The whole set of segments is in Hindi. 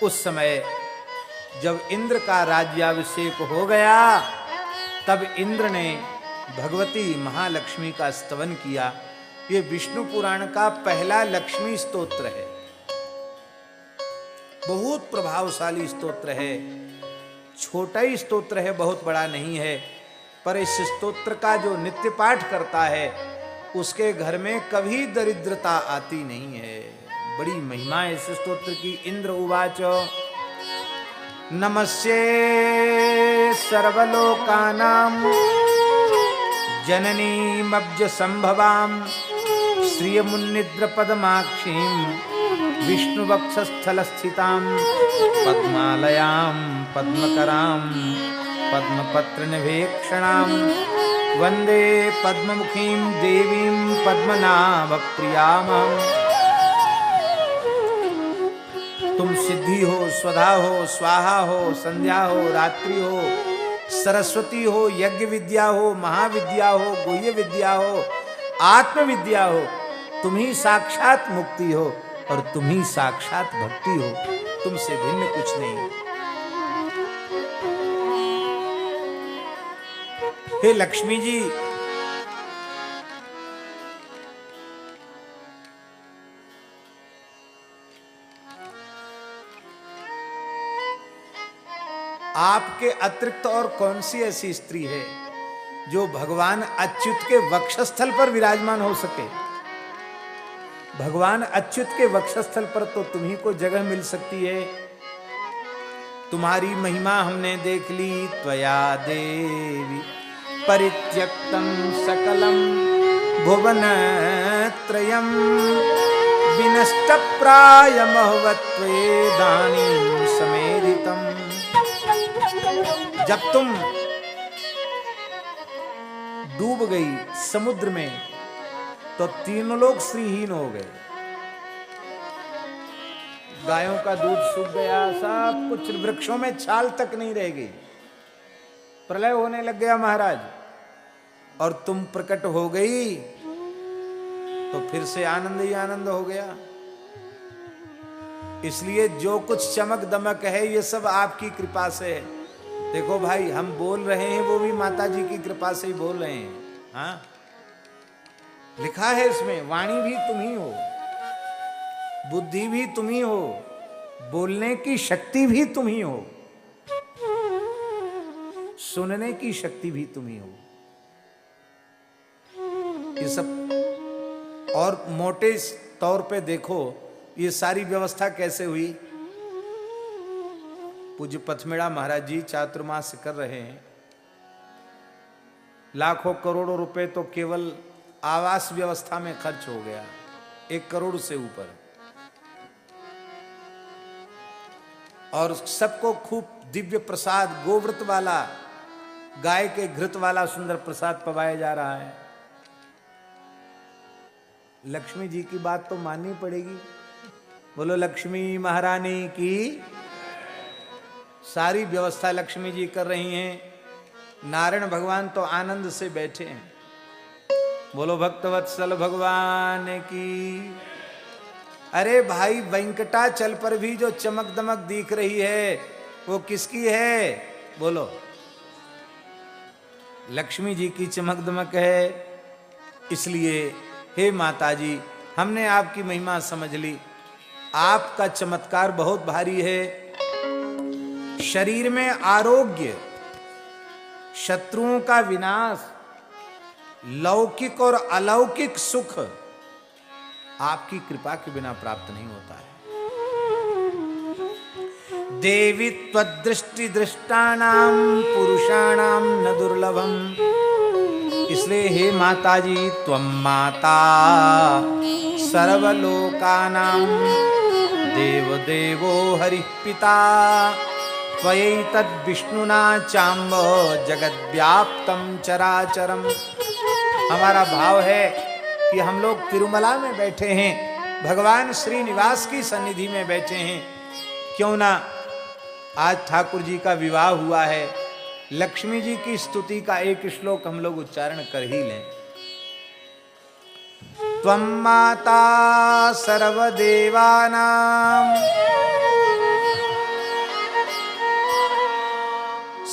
उस समय जब इंद्र का राज्याभिषेक हो गया, तब इंद्र ने भगवती महालक्ष्मी का स्तवन किया। ये विष्णु पुराण का पहला लक्ष्मी स्तोत्र है। बहुत प्रभावशाली स्तोत्र है। छोटा ही स्तोत्र है, बहुत बड़ा नहीं है, पर इस स्तोत्र का जो नित्य पाठ करता है उसके घर में कभी दरिद्रता आती नहीं है। बड़ी महिमा है इस स्तोत्र की। इंद्र उवाच नमस्ये सर्वलोकानां जननीमब्ज संभवां श्रियमुन्निद्र पदमाक्षीं विष्णुवक्षस्थल स्थितां पद्मालयां पद्मकरां पद्मपत्र निवेक्षणां वंदे पद्ममुखीं देवीं पद्मनाभ प्रियाम। तुम सिद्धि हो, स्वधा हो, स्वाहा हो, संध्या हो, रात्रि हो, सरस्वती हो, यज्ञ विद्या हो, महाविद्या हो, गुह्य विद्या हो, आत्मविद्या हो। तुम ही साक्षात मुक्ति हो और तुम ही साक्षात भक्ति हो। तुमसे भिन्न कुछ नहीं। हे लक्ष्मी जी, आपके अतिरिक्त और कौन सी ऐसी स्त्री है जो भगवान अच्युत के वक्षस्थल पर विराजमान हो सके। भगवान अच्युत के वक्षस्थल पर तो तुम्ही को जगह मिल सकती है। तुम्हारी महिमा हमने देख ली। त्वया देवी परित्यक्तं सकलं भुवनत्रयं विनष्टप्रायमहवत्वेदानीं समेधितम्। जब तुम डूब गई समुद्र में तो तीनों लोग श्रीहीन हो गए। गायों का दूध सूख गया, सब कुछ, वृक्षों में छाल तक नहीं रह गई। प्रलय होने लग गया महाराज, और तुम प्रकट हो गई तो फिर से आनंद ही आनंद हो गया। इसलिए जो कुछ चमक दमक है ये सब आपकी कृपा से है। देखो भाई, हम बोल रहे हैं वो भी माता जी की कृपा से ही बोल रहे हैं। हाँ, लिखा है इसमें, वाणी भी तुम ही हो, बुद्धि भी तुम ही हो, बोलने की शक्ति भी तुम ही हो, सुनने की शक्ति भी तुम ही हो। ये सब, और मोटे तौर पे देखो ये सारी व्यवस्था कैसे हुई। पूज्य पथमेड़ा महाराज जी चातुर्मास कर रहे हैं। लाखों करोड़ों रुपए तो केवल आवास व्यवस्था में खर्च हो गया, 1 करोड़ से ऊपर। और सबको खूब दिव्य प्रसाद, गोव्रत वाला, गाय के घृत वाला सुंदर प्रसाद पवाया जा रहा है। लक्ष्मी जी की बात तो माननी पड़ेगी। बोलो लक्ष्मी महारानी की। सारी व्यवस्था लक्ष्मी जी कर रही हैं। नारायण भगवान तो आनंद से बैठे हैं। बोलो भक्तवत्सल भगवान की। अरे भाई, वेंकटाचल पर भी जो चमक दमक दिख रही है वो किसकी है? बोलो, लक्ष्मी जी की चमक दमक है। इसलिए हे माता जी, हमने आपकी महिमा समझ ली। आपका चमत्कार बहुत भारी है। शरीर में आरोग्य, शत्रुओं का विनाश, लौकिक और अलौकिक सुख आपकी कृपा के बिना प्राप्त नहीं होता है। देवी त्वदृष्टि दृष्टानां पुरुषाणां न दुर्लभम। इसलिए हे माता जी, त्वं माता सर्वलोकानां देव देवो हरि पिता त्वयैतद् विष्णुना चाम्ब जगद्व्याप्तं चराचरम। हमारा भाव है कि हम लोग तिरुमला में बैठे हैं, भगवान श्रीनिवास की सन्निधि में बैठे हैं। क्यों ना आज ठाकुर जी का विवाह हुआ है, लक्ष्मी जी की स्तुति का एक श्लोक हम लोग उच्चारण कर ही लें। त्वं माता सर्वदेवानां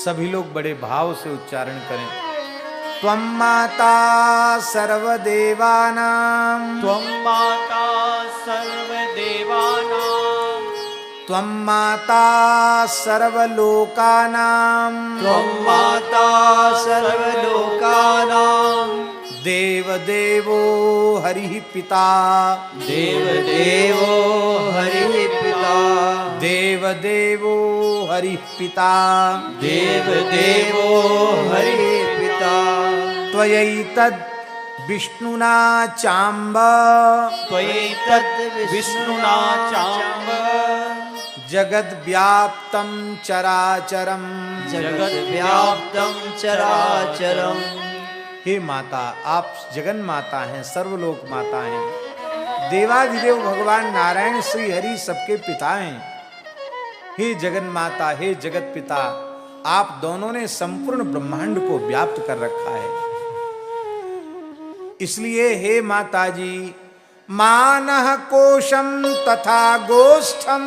सभी लोग बड़े भाव से उच्चारण करें। त्वं माता सर्वदेवानां, त्वं माता सर्वदेवानां, त्वं माता सर्वलोकानां, त्वं माता सर्वलोकानां, देवदेवो हरिः पिता, देवदेवो हरिः पिता, देवदेवो हरिः पिता, देवदेवो हरिः पिता, त्वयैतद् विष्णुना चाम्ब, त्वयैतद् विष्णुना चाम्ब, जगद्व्याप्तं चराचरम्, जगद्व्याप्तं चराचरम्। हे माता, आप जगन माता हैं, सर्वलोक माता हैं। देवाधिदेव भगवान नारायण श्री हरि सबके पिता हैं। हे जगन माता, हे जगत पिता, आप दोनों ने संपूर्ण ब्रह्मांड को व्याप्त कर रखा है। इसलिए हे माता जी, मानः कोशम तथा गोष्ठम,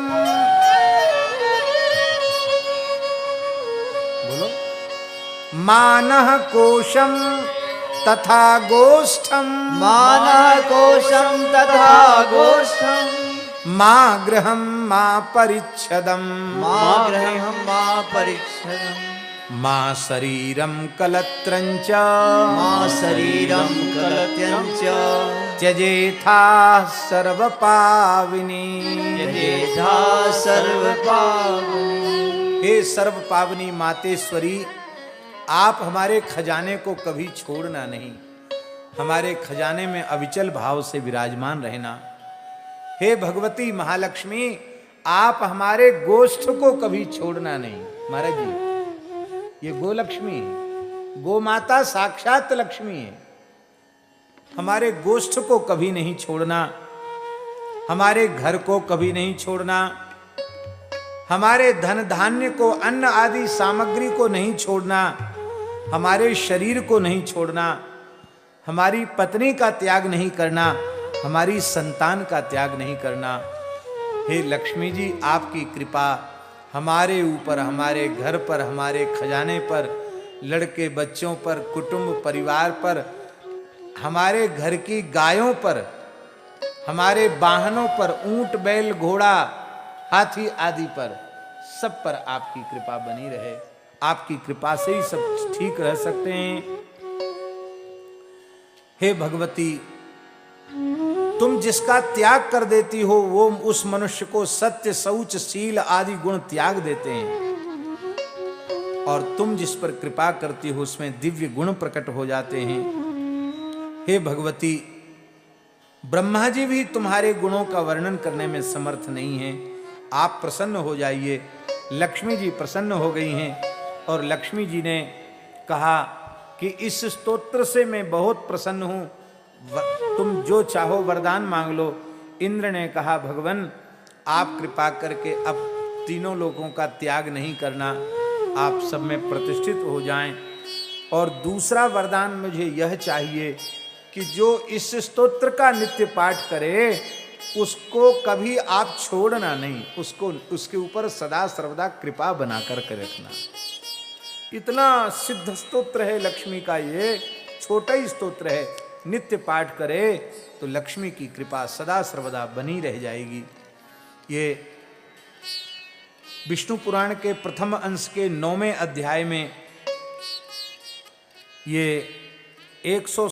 बोलो, मानः कोशम तथा गोष्ठम, मानः कोशं तथा गोष्ठं, मा गृहं मा परिच्छदं, मा गृहं मा परिच्छदम्, मा शरीरं कलत्रञ्च, मा शरीरं कलत्यं च, त्यजेथा सर्वपाविनी, यथेथा सर्वपावनी। हे सर्वपावनी मातेश्वरी, आप हमारे खजाने को कभी छोड़ना नहीं, हमारे खजाने में अविचल भाव से विराजमान रहना। हे भगवती महालक्ष्मी, आप हमारे गोष्ठ को कभी छोड़ना नहीं। महाराज जी, ये गोलक्ष्मी है, गो माता साक्षात लक्ष्मी है। हमारे गोष्ठ को कभी नहीं छोड़ना, हमारे घर को कभी नहीं छोड़ना, हमारे धन धान्य को, अन्न आदि सामग्री को नहीं छोड़ना, हमारे शरीर को नहीं छोड़ना, हमारी पत्नी का त्याग नहीं करना, हमारी संतान का त्याग नहीं करना। हे लक्ष्मी जी, आपकी कृपा हमारे ऊपर, हमारे घर पर, हमारे खजाने पर, लड़के बच्चों पर, कुटुंब परिवार पर, हमारे घर की गायों पर, हमारे वाहनों पर, ऊंट बैल घोड़ा हाथी आदि पर, सब पर आपकी कृपा बनी रहे। आपकी कृपा से ही सब ठीक रह सकते हैं। हे भगवती, तुम जिसका त्याग कर देती हो वो उस मनुष्य को सत्य शौच शील आदि गुण त्याग देते हैं, और तुम जिस पर कृपा करती हो उसमें दिव्य गुण प्रकट हो जाते हैं। हे भगवती, ब्रह्मा जी भी तुम्हारे गुणों का वर्णन करने में समर्थ नहीं हैं। आप प्रसन्न हो जाइए। लक्ष्मी जी प्रसन्न हो गई हैं और लक्ष्मी जी ने कहा कि इस स्तोत्र से मैं बहुत प्रसन्न हूँ, तुम जो चाहो वरदान मांग लो। इंद्र ने कहा, भगवान आप कृपा करके अब तीनों लोगों का त्याग नहीं करना, आप सब में प्रतिष्ठित हो जाएं। और दूसरा वरदान मुझे यह चाहिए कि जो इस स्तोत्र का नित्य पाठ करे उसको कभी आप छोड़ना नहीं, उसको उसके ऊपर सदा सर्वदा कृपा बना करके रखना। इतना सिद्ध स्तोत्र है लक्ष्मी का, ये छोटा ही स्तोत्र है, नित्य पाठ करे तो लक्ष्मी की कृपा सदा सर्वदा बनी रह जाएगी। ये विष्णु पुराण के प्रथम अंश के 9वें अध्याय में ये 100